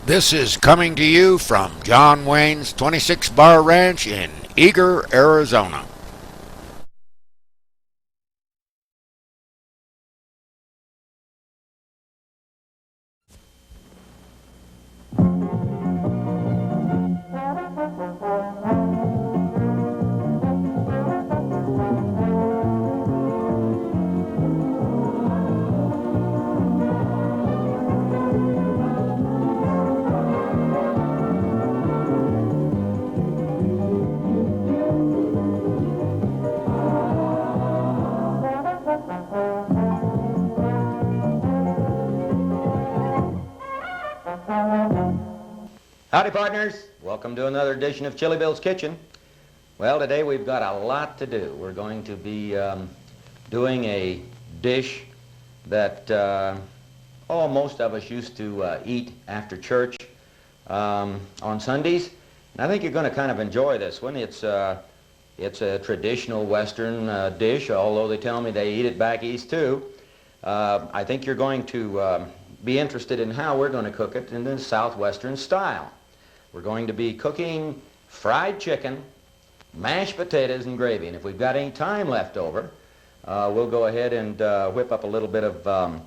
This is coming to you from John Wayne's 26 Bar Ranch in Eager, Arizona. Howdy, partners. Welcome to another edition of Chili Bill's Kitchen. Well, today we've got a lot to do. We're going to be doing a dish that most of us used to eat after church on Sundays. And I think you're going to kind of enjoy this one. It's a traditional Western dish, although they tell me they eat it back east too. I think you're going to be interested in how we're going to cook it in the Southwestern style. We're going to be cooking fried chicken, mashed potatoes, and gravy. And if we've got any time left over, we'll go ahead and whip up a little bit of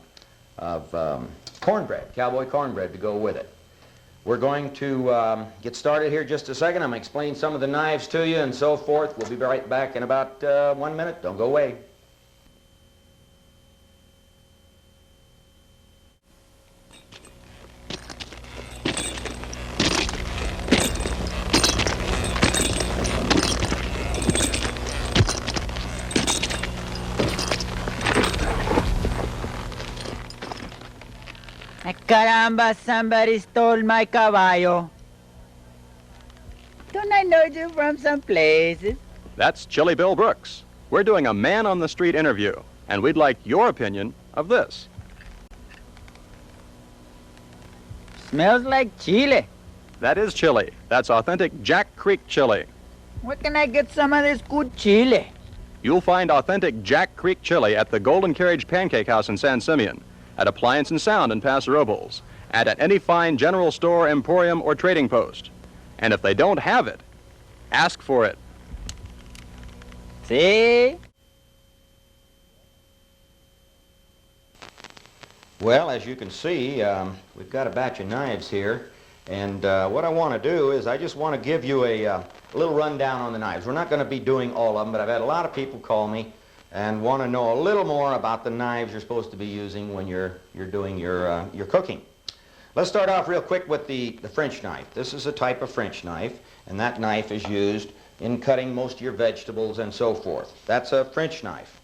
cornbread, cowboy cornbread, to go with it. We're going to get started here just a second. I'm going to explain some of the knives to you and so forth. We'll be right back in about 1 minute. Don't go away. Caramba, somebody stole my caballo. Don't I know you from some places? That's Chili Bill Brooks. We're doing a man-on-the-street interview, and we'd like your opinion of this. Smells like chili. That is chili. That's authentic Jack Creek chili. Where can I get some of this good chili? You'll find authentic Jack Creek chili at the Golden Carriage Pancake House in San Simeon, at Appliance and Sound in Paso Robles, and at any fine general store, emporium, or trading post. And if they don't have it, ask for it. See? Well, as you can see, we've got a batch of knives here. And what I want to do is I just want to give you a little rundown on the knives. We're not going to be doing all of them, but I've had a lot of people call me and want to know a little more about the knives you're supposed to be using when you're doing your cooking. Let's start off real quick with the French knife. This is a type of French knife, and that knife is used in cutting most of your vegetables and so forth. That's a French knife.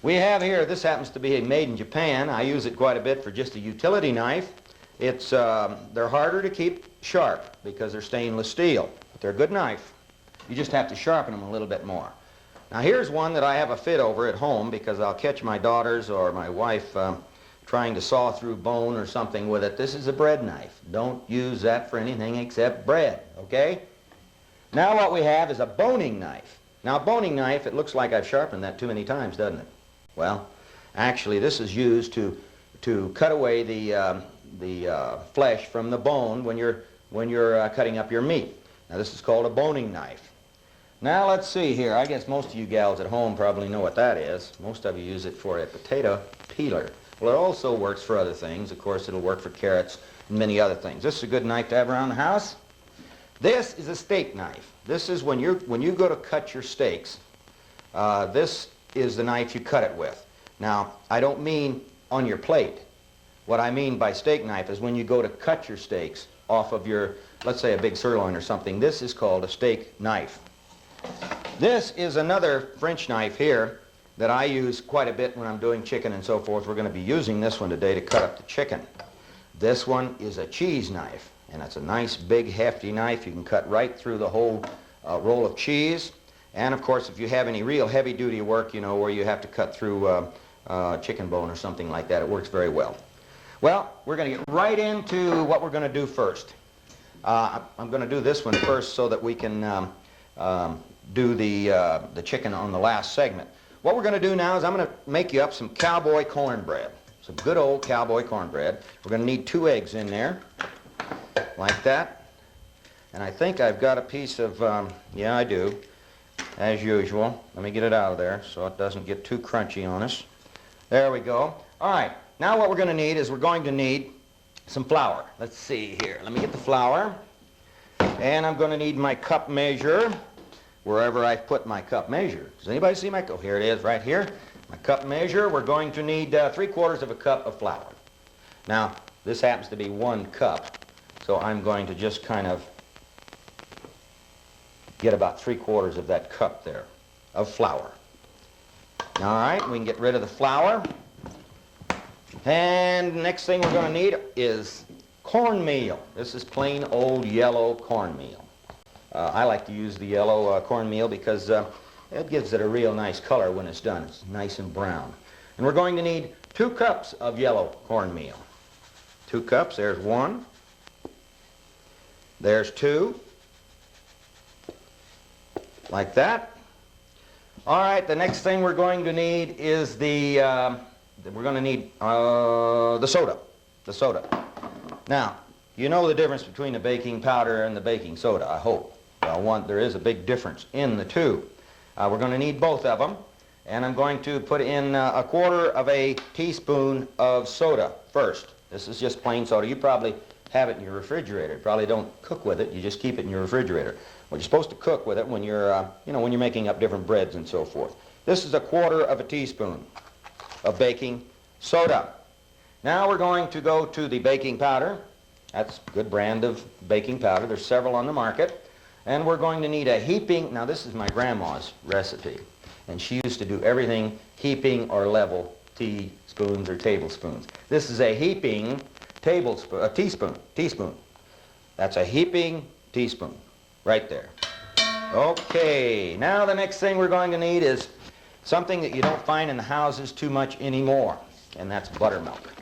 We have here, this happens to be made in Japan. I use it quite a bit for just a utility knife. They're harder to keep sharp because they're stainless steel, but they're a good knife. You just have to sharpen them a little bit more. Now here's one that I have a fit over at home because I'll catch my daughters or my wife trying to saw through bone or something with it. This is a bread knife. Don't use that for anything except bread, okay? Now what we have is a boning knife. Now a boning knife, it looks like I've sharpened that too many times, doesn't it? Well, actually this is used to cut away the flesh from the bone when you're cutting up your meat. Now this is called a boning knife. Now let's see here. I guess most of you gals at home probably know what that is. Most of you use it for a potato peeler. Well, it also works for other things. Of course, it'll work for carrots and many other things. This is a good knife to have around the house. This is a steak knife. This is when you go to cut your steaks, this is the knife you cut it with. Now, I don't mean on your plate. What I mean by steak knife is when you go to cut your steaks off of your, let's say a big sirloin or something, this is called a steak knife. This is another French knife here that I use quite a bit when I'm doing chicken and so forth. We're going to be using this one today to cut up the chicken. This one is a cheese knife, and it's a nice big hefty knife. You can cut right through the whole roll of cheese. And of course, if you have any real heavy duty work, you know, where you have to cut through chicken bone or something like that, it works very well. Well, we're going to get right into what we're going to do first. I'm going to do this one first so that we can do the chicken on the last segment. What we're going to do now is I'm going to make you up some cowboy cornbread. Some good old cowboy cornbread. We're going to need 2 eggs in there. like that. And I think I've got a piece of, yeah, I do, as usual. Let me get it out of there so it doesn't get too crunchy on us. There we go. All right, now what we're going to need is we're going to need some flour. Let's see here. Let me get the flour. And I'm going to need my cup measure, wherever I put my cup measure. Does anybody see my cup? Here it is, right here. My cup measure. We're going to need 3/4 of a cup of flour. Now, this happens to be 1 cup, so I'm going to just kind of get about 3/4 of that cup there of flour. All right, we can get rid of the flour. And the next thing we're going to need is cornmeal. This is plain old yellow cornmeal. I like to use the yellow cornmeal because it gives it a real nice color when it's done. It's nice and brown. And we're going to need 2 cups of yellow cornmeal. 2 cups, there's 1. There's 2. Like that. All right, the next thing we're going to need is the soda. The soda. Now, you know the difference between the baking powder and the baking soda, I hope. Well, there is a big difference in the two. We're going to need both of them, and I'm going to put in 1/4 teaspoon of soda first. This is just plain soda. You probably have it in your refrigerator. You probably don't cook with it. You just keep it in your refrigerator. Well, you're supposed to cook with it when you're, when you're making up different breads and so forth. This is 1/4 teaspoon of baking soda. Now we're going to go to the baking powder. That's a good brand of baking powder. There's several on the market. And we're going to need a heaping. Now this is my grandma's recipe. And she used to do everything heaping or level teaspoons or tablespoons. This is a heaping teaspoon. That's a heaping teaspoon right there. Okay, now the next thing we're going to need is something that you don't find in the houses too much anymore, and that's buttermilk.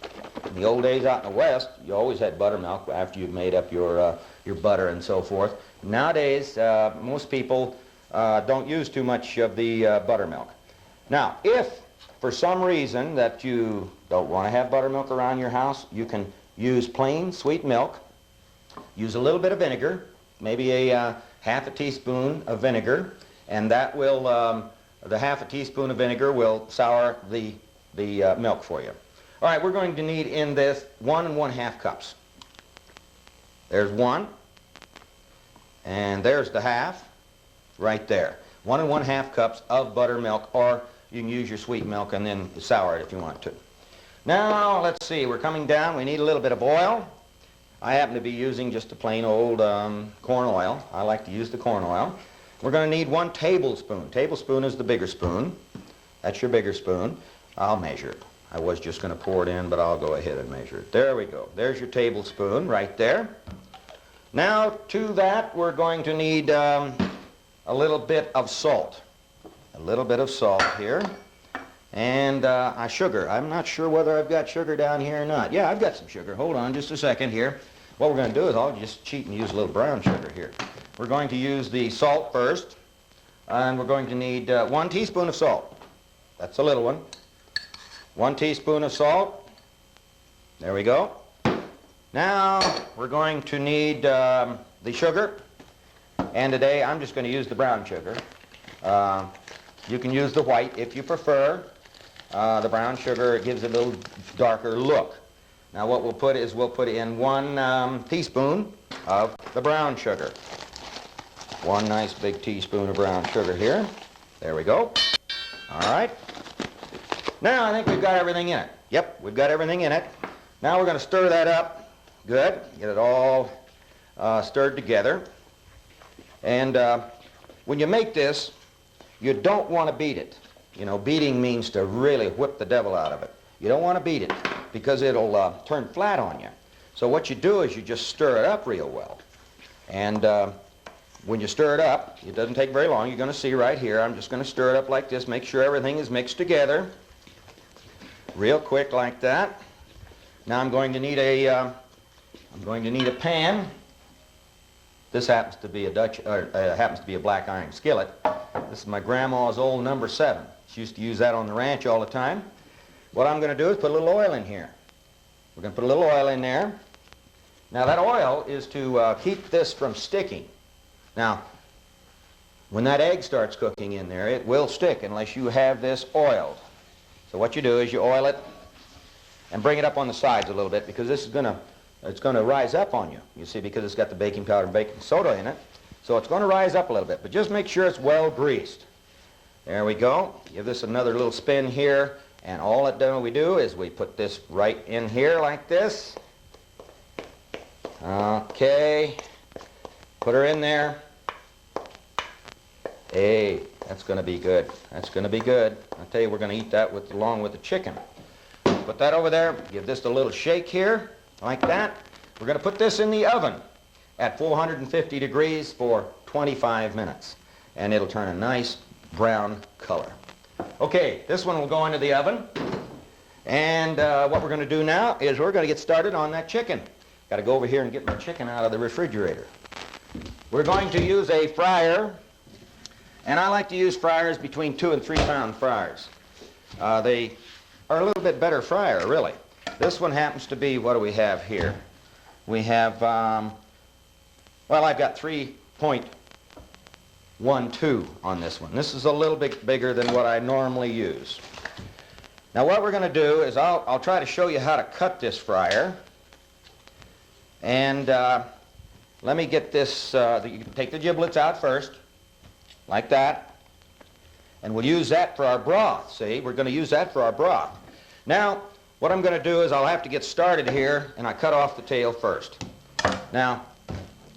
In the old days out in the West, you always had buttermilk after you'd made up your butter and so forth. Nowadays, most people don't use too much of the buttermilk. Now, if for some reason that you don't want to have buttermilk around your house, you can use plain sweet milk, use a little bit of vinegar, maybe a 1/2 teaspoon of vinegar, and that will, the 1/2 teaspoon of vinegar will sour the milk for you. All right, we're going to need in this 1 1/2 cups. There's 1, and there's the 1/2 right there. 1 1/2 cups of buttermilk, or you can use your sweet milk and then sour it if you want to. Now, let's see, we're coming down. We need a little bit of oil. I happen to be using just a plain old corn oil. I like to use the corn oil. We're going to need 1 tablespoon. Tablespoon is the bigger spoon. That's your bigger spoon. I'll measure it. I was just going to pour it in, but I'll go ahead and measure it. There we go. There's your tablespoon right there. Now, to that, we're going to need a little bit of salt. A little bit of salt here. And sugar. I'm not sure whether I've got sugar down here or not. Yeah, I've got some sugar. Hold on just a second here. What we're going to do is I'll just cheat and use a little brown sugar here. We're going to use the salt first. And we're going to need 1 teaspoon of salt. That's a little one. 1 teaspoon of salt. There we go. Now we're going to need the sugar. And today I'm just going to use the brown sugar. You can use the white if you prefer. The brown sugar gives it a little darker look. Now what we'll put is we'll put in 1 teaspoon of the brown sugar. 1 nice big teaspoon of brown sugar here. There we go. All right. Now I think we've got everything in it. Yep, we've got everything in it. Now we're going to stir that up. Good. Get it all stirred together. And when you make this, you don't want to beat it. You know, beating means to really whip the devil out of it. You don't want to beat it because it'll turn flat on you. So what you do is you just stir it up real well. And when you stir it up, it doesn't take very long. You're going to see right here. I'm just going to stir it up like this. Make sure everything is mixed together. Real quick like that. Now I'm going to need a pan. This happens to be a black iron skillet. This is my grandma's old number 7. She used to use that on the ranch all the time. What I'm going to do is put a little oil in here. We're going to put a little oil in there. Now that oil is to keep this from sticking. Now, when that egg starts cooking in there, it will stick unless you have this oiled. So what you do is you oil it and bring it up on the sides a little bit, because this is it's going to rise up on you. You see, because it's got the baking powder and baking soda in it. So it's going to rise up a little bit, but just make sure it's well greased. There we go. Give this another little spin here, and all we do is we put this right in here like this. Okay. Put her in there. Hey, that's going to be good. That's going to be good. I'll tell you, we're going to eat that along with the chicken. Put that over there. Give this a little shake here, like that. We're going to put this in the oven at 450 degrees for 25 minutes. And it'll turn a nice brown color. Okay, this one will go into the oven. And what we're going to do now is we're going to get started on that chicken. Got to go over here and get my chicken out of the refrigerator. We're going to use a fryer. And I like to use fryers between 2 and 3 pound fryers. They are a little bit better fryer, really. This one happens to be, what do we have here? We have, well, I've got 3.12 on this one. This is a little bit bigger than what I normally use. Now what we're going to do is I'll try to show you how to cut this fryer. And let me get this, you can take the giblets out first. Like that. And we'll use that for our broth. See, we're going to use that for our broth. Now, what I'm going to do is I'll have to get started here, and I cut off the tail first. Now,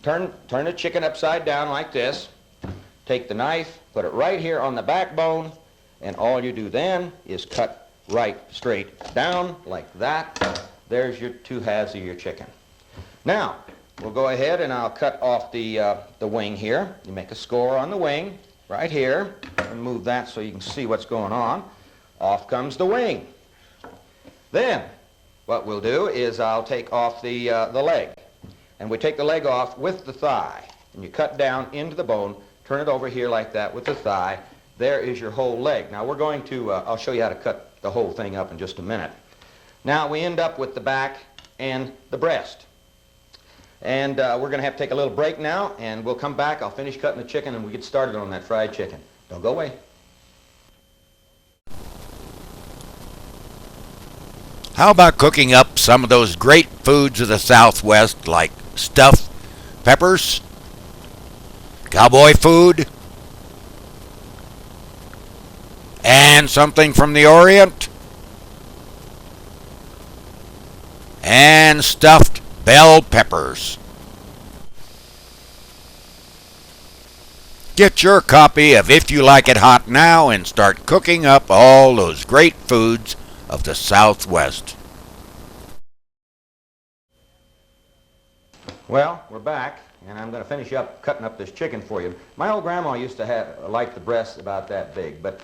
turn the chicken upside down like this. Take the knife, put it right here on the backbone, and all you do then is cut right straight down like that. There's your 2 halves of your chicken. Now, we'll go ahead and I'll cut off the wing here. You make a score on the wing right here. And move that so you can see what's going on. Off comes the wing. Then what we'll do is I'll take off the leg. And we take the leg off with the thigh. And you cut down into the bone, turn it over here like that with the thigh. There is your whole leg. Now we're going to, I'll show you how to cut the whole thing up in just a minute. Now we end up with the back and the breast. And we're going to have to take a little break now, and we'll come back. I'll finish cutting the chicken, and we'll get started on that fried chicken. Don't go away. How about cooking up some of those great foods of the Southwest, like stuffed peppers, cowboy food, and something from the Orient, and stuffed bell peppers. Get your copy of If You Like It Hot now and start cooking up all those great foods of the Southwest. Well, we're back, and I'm going to finish up cutting up this chicken for you. My old grandma used to like the breasts about that big, but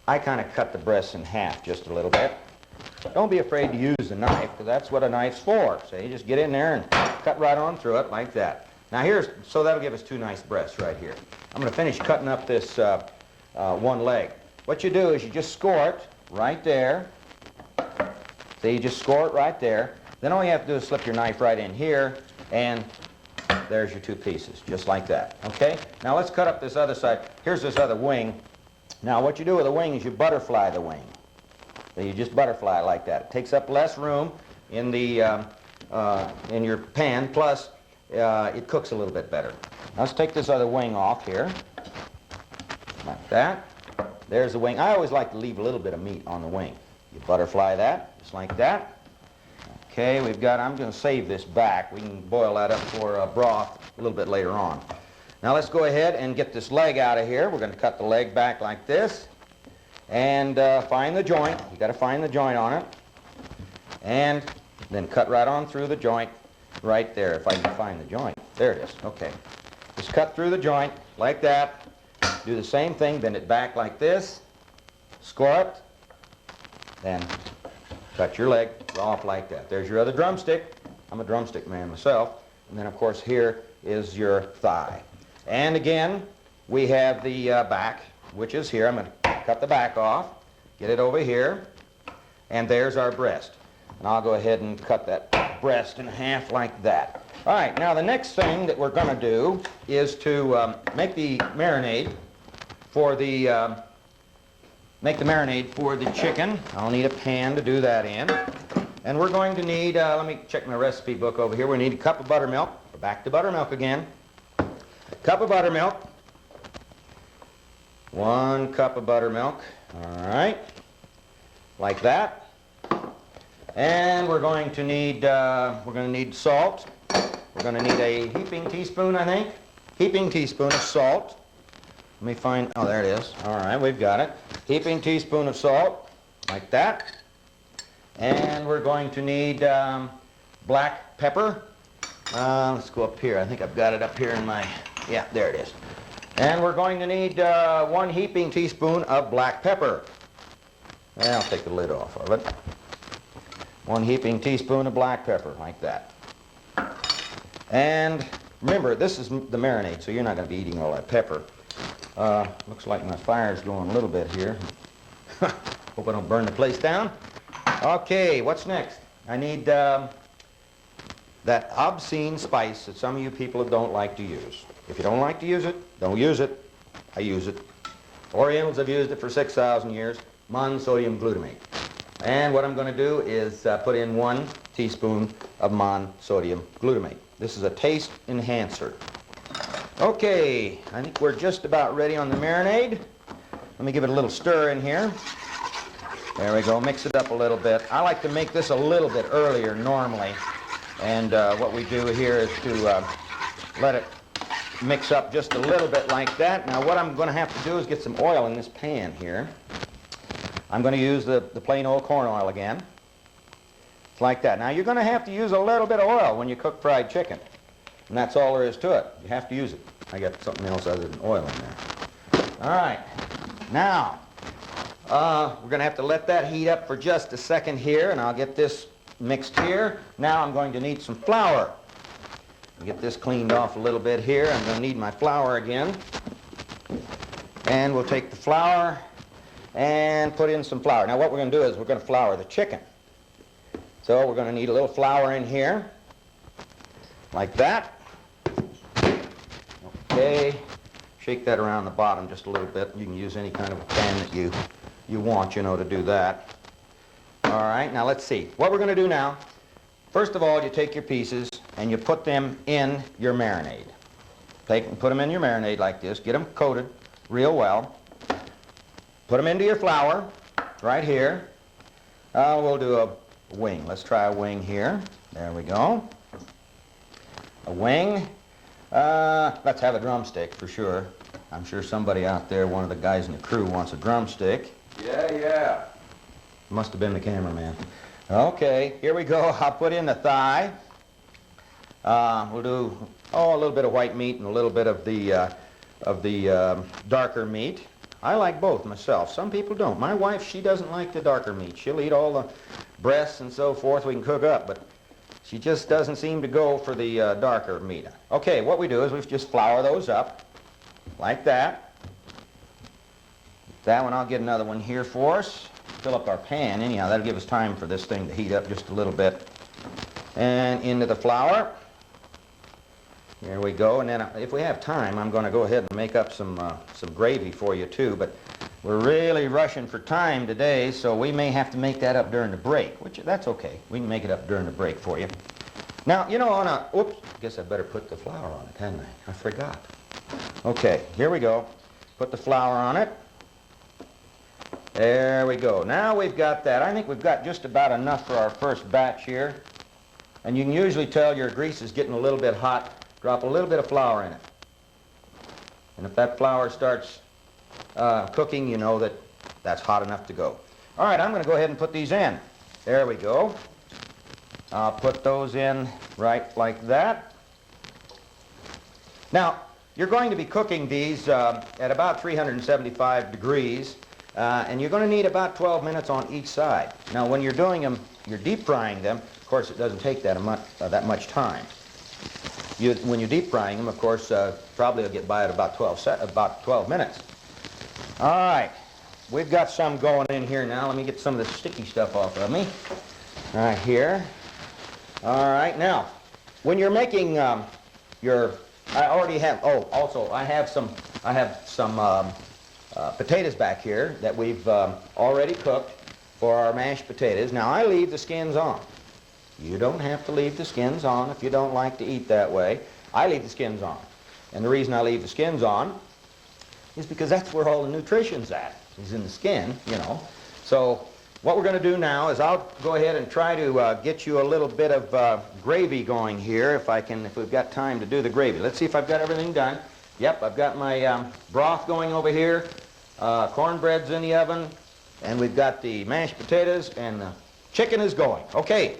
I kind of cut the breasts in half just a little bit. Don't be afraid to use the knife, because that's what a knife's for. So you just get in there and cut right on through it like that. Now so that'll give us 2 nice breasts right here. I'm going to finish cutting up this one leg. What you do is you just score it right there. So you just score it right there. Then all you have to do is slip your knife right in here, and there's your 2 pieces, just like that. Okay? Now let's cut up this other side. Here's this other wing. Now what you do with the wing is you butterfly the wing. So you just butterfly it like that. It takes up less room in in your pan, plus it cooks a little bit better. Now let's take this other wing off here, like that. There's the wing. I always like to leave a little bit of meat on the wing. You butterfly that, just like that. Okay, I'm going to save this back. We can boil that up for broth a little bit later on. Now let's go ahead and get this leg out of here. We're going to cut the leg back like this. And find the joint. You got to find the joint on it. And then cut right on through the joint right there, if I can find the joint. There it is. Okay. Just cut through the joint like that. Do the same thing, bend it back like this. Score it. Then cut your leg off like that. There's your other drumstick. I'm a drumstick man myself. And then, of course, here is your thigh. And again, we have the back, which is here. I'm going to cut the back off, get it over here, and there's our breast. And I'll go ahead and cut that breast in half like that. All right, now the next thing that we're going to do is to make the marinade for the chicken. I'll need a pan to do that in. And we're going to need, let me check my recipe book over here. We need a cup of buttermilk. We're back to buttermilk again. Cup of buttermilk. 1 cup of buttermilk. All right, like that. And we're going to need salt. We're going to need a heaping teaspoon, I think. Heaping teaspoon of salt. Let me find, oh, there it is. All right, we've got it. Heaping teaspoon of salt, like that. And we're going to need black pepper. Let's go up here. I think I've got it up here in my, yeah, there it is. And we're going to need 1 heaping teaspoon of black pepper. And I'll take the lid off of it. 1 heaping teaspoon of black pepper, like that. And remember, this is the marinade, so you're not going to be eating all that pepper. Looks like my fire's going a little bit here. Hope I don't burn the place down. Okay, what's next? I need that obscene spice that some of you people don't like to use. If you don't like to use it, don't use it. I use it. Orientals have used it for 6,000 years. Monosodium glutamate. And what I'm going to do is put in 1 teaspoon of monosodium glutamate. This is a taste enhancer. Okay, I think we're just about ready on the marinade. Let me give it a little stir in here. There we go, mix it up a little bit. I like to make this a little bit earlier normally. And what we do here is to let it mix up just a little bit like that. Now what I'm going to have to do is get some oil in this pan here. I'm going to use the plain old corn oil again. It's like that. Now you're going to have to use a little bit of oil when you cook fried chicken. And that's all there is to it. You have to use it. I got something else other than oil in there. All right. Now, we're going to have to let that heat up for just a second here, and I'll get this mixed here. Now I'm going to need some flour. Get this cleaned off a little bit here. I'm going to need my flour again. And we'll take the flour and put in some flour. Now what we're going to do is we're going to flour the chicken. So we're going to need a little flour in here, like that. Okay, shake that around the bottom just a little bit. You can use any kind of a pan that you want, you know, to do that. All right, now let's see. What we're going to do now, first of all, you take your pieces and you put them in your marinade. Take and put them in your marinade like this. Get them coated real well. Put them into your flour, right here. We'll do a wing. Let's try a wing here. There we go. A wing. Let's have a drumstick for sure. I'm sure somebody out there, one of the guys in the crew, wants a drumstick. Yeah. Must have been the cameraman. Okay, here we go. I'll put in the thigh. We'll do a little bit of white meat and a little bit of the darker meat. I like both myself. Some people don't. My wife, she doesn't like the darker meat. She'll eat all the breasts and so forth we can cook up, but she just doesn't seem to go for the darker meat. Okay, what we do is we just flour those up like that. That one, I'll get another one here for us. Fill up our pan anyhow. That'll give us time for this thing to heat up just a little bit. And into the flour. Here we go. And then if we have time, I'm going to go ahead and make up some gravy for you too. But we're really rushing for time today, so we may have to make that up during the break, which that's okay. We can make it up during the break for you. Now, you know, oops, I guess I better put the flour on it, hadn't I? I forgot. Okay, here we go. Put the flour on it. There we go. Now we've got that. I think we've got just about enough for our first batch here. And you can usually tell your grease is getting a little bit hot. Drop a little bit of flour in it. And if that flour starts cooking, you know that that's hot enough to go. All right, I'm going to go ahead and put these in. There we go. I'll put those in right like that. Now, you're going to be cooking these at about 375 degrees, and you're going to need about 12 minutes on each side. Now, when you're doing them, you're deep frying them. Of course, it doesn't take that much time. When you're deep frying them, of course, probably you'll get by at about 12 minutes. All right, we've got some going in here now. Let me get some of the sticky stuff off of me. right here. All right, now, when you're making I already have, oh, also, I have some potatoes back here that we've already cooked for our mashed potatoes. Now, I leave the skins on. You don't have to leave the skins on if you don't like to eat that way. I leave the skins on. And the reason I leave the skins on is because that's where all the nutrition's at, is in the skin, you know. So what we're going to do now is I'll go ahead and try to get you a little bit of gravy going here, if we've got time to do the gravy. Let's see if I've got everything done. Yep, I've got my broth going over here, cornbread's in the oven, and we've got the mashed potatoes, and the chicken is going. Okay,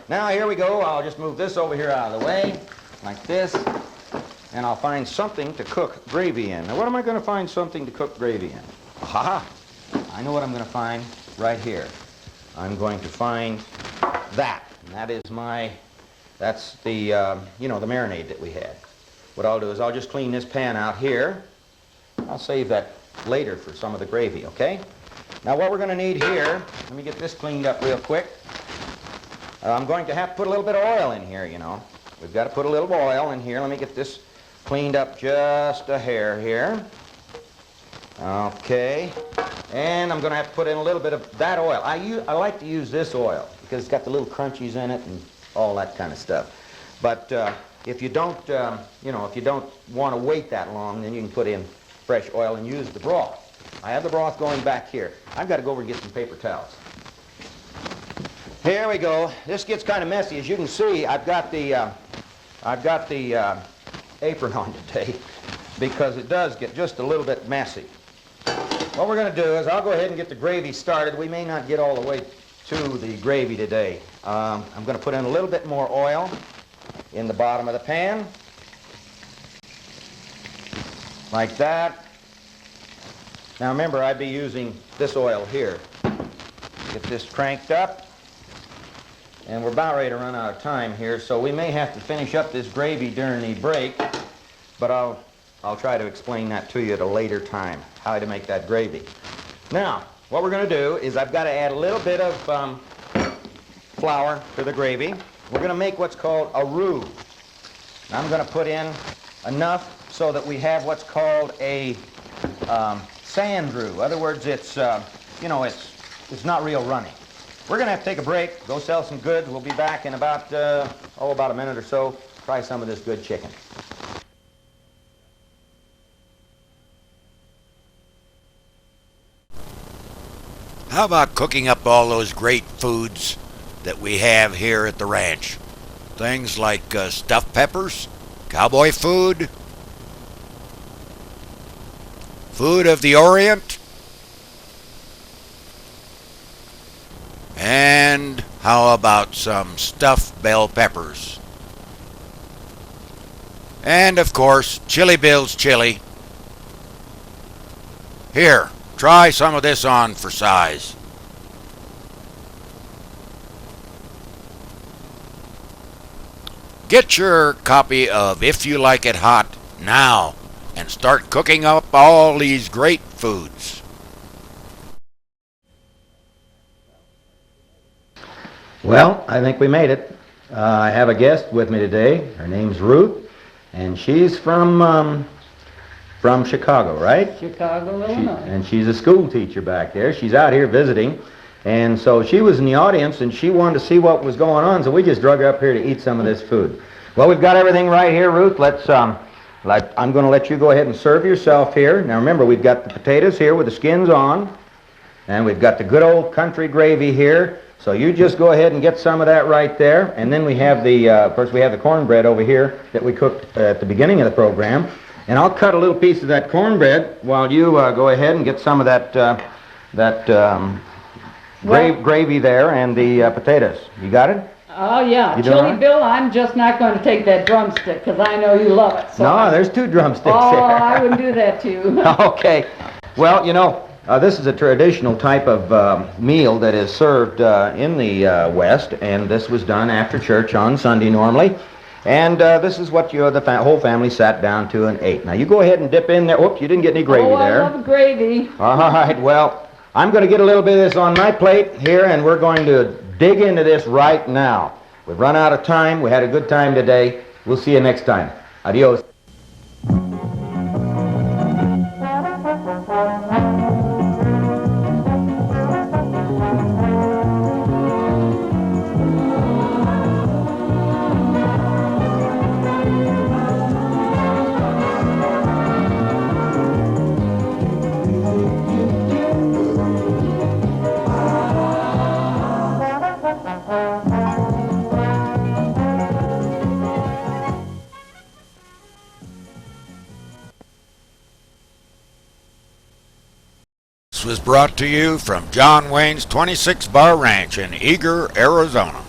now here we go. I'll just move this over here out of the way, like this, and I'll find something to cook gravy in. Now, what am I going to find something to cook gravy in? Ha! I know what I'm going to find right here. I'm going to find that, and that's the, you know, the marinade that we had. What I'll do is I'll just clean this pan out here. I'll save that later for some of the gravy, okay? Now what we're going to need here, let me get this cleaned up real quick. I'm going to have to put a little bit of oil in here, you know. We've got to put a little oil in here. Let me get this cleaned up just a hair here. Okay. And I'm going to have to put in a little bit of that oil. I like to use this oil because it's got the little crunchies in it and all that kind of stuff. But if you don't, you know, if you don't want to wait that long, then you can put in fresh oil and use the broth. I have the broth going back here. I've got to go over and get some paper towels. Here we go. This gets kind of messy. As you can see, I've got the apron on today because it does get just a little bit messy. What we're going to do is I'll go ahead and get the gravy started. We may not get all the way to the gravy today. I'm going to put in a little bit more oil in the bottom of the pan, like that. Now remember, I'd be using this oil here. Get this cranked up, and we're about ready to run out of time here, so we may have to finish up this gravy during the break, but I'll try to explain that to you at a later time, how to make that gravy. Now, what we're going to do is I've got to add a little bit of flour to the gravy. We're going to make what's called a roux. I'm going to put in enough so that we have what's called a sand roux. In other words, it's, you know, it's not real runny. We're going to have to take a break, go sell some goods. We'll be back in about a minute or so. Try some of this good chicken. How about cooking up all those great foods that we have here at the ranch? Things like stuffed peppers, cowboy food, food of the Orient, and how about some stuffed bell peppers? And of course, Chili Bill's chili. Here, try some of this on for size. Get your copy of If You Like It Hot now and start cooking up all these great foods. Well, I think we made it. I have a guest with me today. Her name's Ruth, and she's from Chicago, right? Chicago, Illinois. And she's a school teacher back there. She's out here visiting. And so she was in the audience, and she wanted to see what was going on, so we just drug her up here to eat some of this food. Well, we've got everything right here, Ruth. I'm going to let you go ahead and serve yourself here. Now remember, we've got the potatoes here with the skins on, and we've got the good old country gravy here. So you just go ahead and get some of that right there. And then we have of course, we have the cornbread over here that we cooked at the beginning of the program. And I'll cut a little piece of that cornbread while you go ahead and get some of that gravy there and the potatoes. You got it? Oh, yeah. You doing all Chili right? Bill, I'm just not going to take that drumstick because I know you love it. So No, there's two drumsticks there. I wouldn't do that to you. Okay. Well, you know, this is a traditional type of meal that is served in the West, and this was done after church on Sunday normally. And this is what the whole family sat down to and ate. Now, you go ahead and dip in there. Oops, you didn't get any gravy there. I love gravy. All right, well, I'm going to get a little bit of this on my plate here, and we're going to dig into this right now. We've run out of time. We had a good time today. We'll see you next time. Adios. This was brought to you from John Wayne's 26 Bar Ranch in Eager, Arizona.